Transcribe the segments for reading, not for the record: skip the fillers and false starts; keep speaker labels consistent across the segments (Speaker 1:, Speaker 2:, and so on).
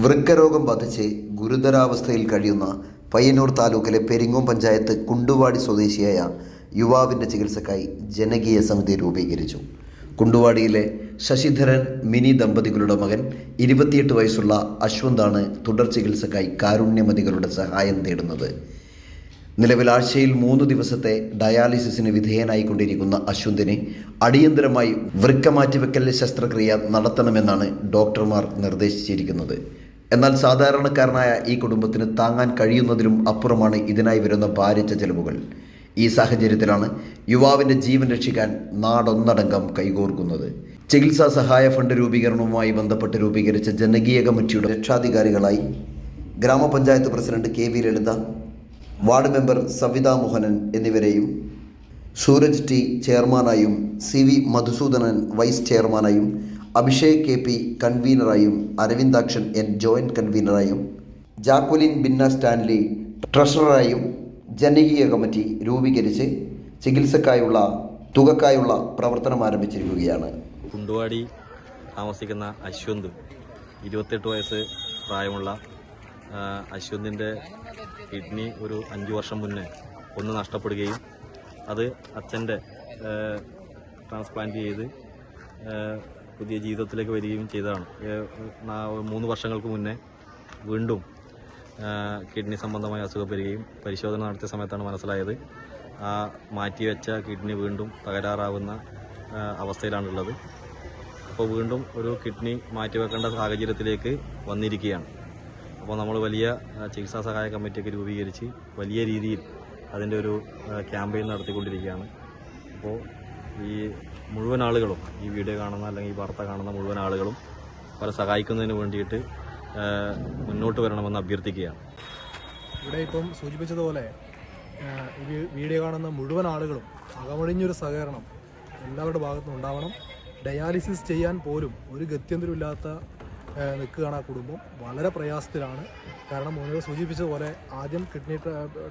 Speaker 1: വൃക്കരോഗം ബാധിച്ച് ഗുരുതരാവസ്ഥയിൽ കഴിയുന്ന പയ്യന്നൂർ താലൂക്കിലെ പെരിങ്ങോം പഞ്ചായത്ത് കുണ്ടുവാടി സ്വദേശിയായ യുവാവിൻ്റെ ചികിത്സയ്ക്കായി ജനകീയ സമിതി രൂപീകരിച്ചു. കുണ്ടുവാടിയിലെ ശശിധരൻ മിനി ദമ്പതികളുടെ മകൻ 28 വയസ്സുള്ള അശ്വന്താണ് തുടർ ചികിത്സയ്ക്കായി കാരുണ്യമതികളുടെ സഹായം തേടുന്നത്. നിലവിൽ ആഴ്ചയിൽ 3 ദിവസത്തെ ഡയാലിസിസിന് വിധേയനായിക്കൊണ്ടിരിക്കുന്ന അശ്വന്തിനെ അടിയന്തരമായി വൃക്ക മാറ്റിവെക്കൽ ശസ്ത്രക്രിയ നടത്തണമെന്നാണ് ഡോക്ടർമാർ നിർദ്ദേശിച്ചിരിക്കുന്നത്. എന്നാൽ സാധാരണക്കാരനായ ഈ കുടുംബത്തിന് താങ്ങാൻ കഴിയുന്നതിലും അപ്പുറമാണ് ഇതിനായി വരുന്ന ഭാരിച്ച ചെലവുകൾ. ഈ സാഹചര്യത്തിലാണ് യുവാവിൻ്റെ ജീവൻ രക്ഷിക്കാൻ നാടൊന്നടങ്കം കൈകോർക്കുന്നത്. ചികിത്സാ സഹായ ഫണ്ട് രൂപീകരണവുമായി ബന്ധപ്പെട്ട് രൂപീകരിച്ച ജനകീയ കമ്മിറ്റിയുടെ രക്ഷാധികാരികളായി ഗ്രാമപഞ്ചായത്ത് president KV Lalitha, ward member Savitha Mohanan എന്നിവരെയും സൂരജ് T ചെയർമാനായും CV മധുസൂദനൻ വൈസ് ചെയർമാനായും അഭിഷേക് KP കൺവീനറായും അരവിന്ദാക്ഷൻ N ജോയിന്റ് കൺവീനറായും ജാക്വലിൻ ബിന്ന സ്റ്റാൻലി ട്രഷററായും ജനകീയ കമ്മിറ്റി രൂപീകരിച്ച് ചികിത്സക്കായുള്ള തുകക്കായുള്ള പ്രവർത്തനം ആരംഭിച്ചിരിക്കുകയാണ്.
Speaker 2: കുണ്ടുവാടി താമസിക്കുന്ന അശ്വന്ത് 28 വയസ്സ് പ്രായമുള്ള അശ്വന്തിൻ്റെ കിഡ്നി ഒരു 5 വർഷം മുന്നേ ഒന്ന് നഷ്ടപ്പെടുകയും അത് അച്ഛൻ്റെ ട്രാൻസ്പ്ലാന്റ് ചെയ്ത് പുതിയ ജീവിതത്തിലേക്ക് വരികയും ചെയ്തതാണ്. 3 വർഷങ്ങൾക്ക് മുന്നേ വീണ്ടും കിഡ്നി സംബന്ധമായ അസുഖം വരികയും പരിശോധന നടത്തിയ സമയത്താണ് മനസ്സിലായത് ആ മാറ്റിവെച്ച കിഡ്നി വീണ്ടും തകരാറാവുന്ന അവസ്ഥയിലാണുള്ളത്. അപ്പോൾ വീണ്ടും ഒരു കിഡ്നി മാറ്റിവെക്കേണ്ട സാഹചര്യത്തിലേക്ക് വന്നിരിക്കുകയാണ്. അപ്പോൾ നമ്മൾ വലിയ ചികിത്സാ സഹായ കമ്മിറ്റിയൊക്കെ രൂപീകരിച്ച് വലിയ രീതിയിൽ അതിൻ്റെ ഒരു ക്യാമ്പയിൻ നടത്തിക്കൊണ്ടിരിക്കുകയാണ്. അപ്പോൾ ഈ മുഴുവൻ ആളുകളും ഈ വീഡിയോ കാണുന്ന അല്ലെങ്കിൽ ഈ വാർത്ത കാണുന്ന മുഴുവൻ ആളുകളും അവരെ സഹായിക്കുന്നതിന് വേണ്ടിയിട്ട് മുന്നോട്ട് വരണമെന്ന് അഭ്യർത്ഥിക്കുകയാണ്.
Speaker 3: ഇവിടെ ഇപ്പം സൂചിപ്പിച്ചതുപോലെ ഈ വീഡിയോ കാണുന്ന മുഴുവൻ ആളുകളും അകമഴിഞ്ഞൊരു സഹകരണം എല്ലാവരുടെ ഭാഗത്തും ഉണ്ടാവണം. ഡയാലിസിസ് ചെയ്യാൻ പോലും ഒരു ഗത്യന്തരമില്ലാത്ത നിൽക്കുകയാണ് ആ കുടുംബം. വളരെ പ്രയാസത്തിലാണ്. കാരണം മുന്നേ സൂചിപ്പിച്ചതുപോലെ ആദ്യം കിഡ്നി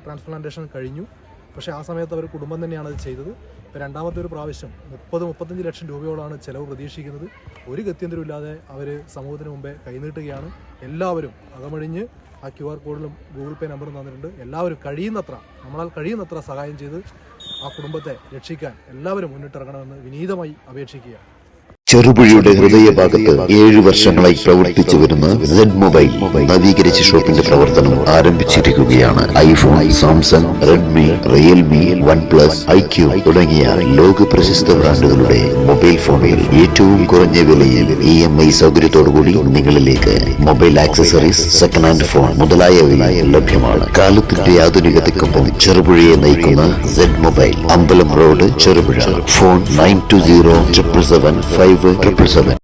Speaker 3: ട്രാൻസ്പ്ലാന്റേഷൻ കഴിഞ്ഞു. പക്ഷേ ആ സമയത്ത് അവർ കുടുംബം തന്നെയാണ് അത് ചെയ്തത്. ഇപ്പോൾ രണ്ടാമത്തെ ഒരു പ്രാവശ്യം 30-35 ലക്ഷം രൂപയോളാണ് ചിലവ് പ്രതീക്ഷിക്കുന്നത്. ഒരു ഗത്യന്തരമില്ലാതെ അവർ സമൂഹത്തിന് മുമ്പേ കൈനീട്ടുകയാണ്. എല്ലാവരും അകമഴിഞ്ഞ് ആ QR കോഡിലും Google Pay നമ്പറും തന്നിട്ടുണ്ട്. എല്ലാവരും നമ്മളാൽ കഴിയുന്നത്ര സഹായം ചെയ്ത് ആ കുടുംബത്തെ രക്ഷിക്കാൻ എല്ലാവരും മുന്നിട്ടിറങ്ങണമെന്ന് വിനീതമായി അപേക്ഷിക്കുകയാണ്.
Speaker 4: ചെറുപുഴയുടെ ഹൃദയഭാഗത്ത് 7 വർഷങ്ങളായി പ്രവർത്തിച്ചു വരുന്ന Z മൊബൈൽ നവീകരിച്ച ഷോപ്പിന്റെ പ്രവർത്തനം ആരംഭിച്ചിരിക്കുകയാണ്. IPhone, Samsung, Redmi, Realme, OnePlus, IQ തുടങ്ങിയ ലോക പ്രശസ്ത ബ്രാൻഡുകളുടെ മൊബൈൽ ഫോണുകൾ ഏറ്റവും കുറഞ്ഞ വിലയിൽ EMI സൗകര്യത്തോടുകൂടി നിങ്ങളിലേക്ക്. Mobile accessories, second hand phone മുതലായവ ലഭ്യമാണ്. കാലത്തിന്റെ ആധുനികതയ്ക്കൊപ്പം ചെറുപുഴയെ നയിക്കുന്ന Z മൊബൈൽ, അമ്പലം റോഡ്, ചെറുപുഴ. ഫോൺ 92077577.